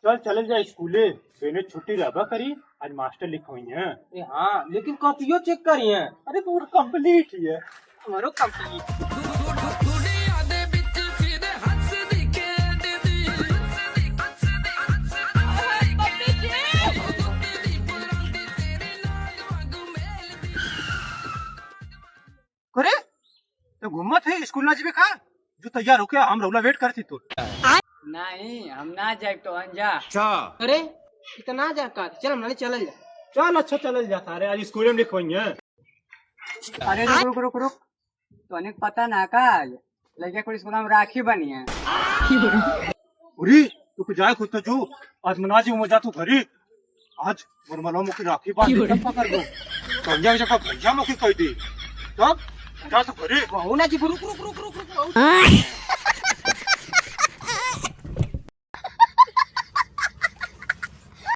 चल चले जाए स्कूले। बेने छुट्टी रहा करी, आज मास्टर लिखवाई है। हाँ लेकिन कॉपियो चेक करी है। अरे पूरा कंप्लीट ही है। हमारो कंप्लीट। अरे तो घूमत है स्कूल ना जीवे का जो तैयार होके हम रौला वेट करती तो। नहीं हम ना जाए तो अंजा। अच्छा अरे इतना जा कर चल हम चल जा। चल अच्छा चल जा सारे आज स्कूल में लिखवाई है। अरे रुक रुक रुक तो अनेक पता ना का लड़के को स्कूल में राखी बनी है। उरी तू जाए खुद तो जो आज मनाजी मजा तू घरी आज मरमलो मुखी राखी बांध दे पकड़ दो संजय जगह भैया मुखी कह दी तब जा तू घरी। बहु ना जी रुक रुक रुक रुक रुक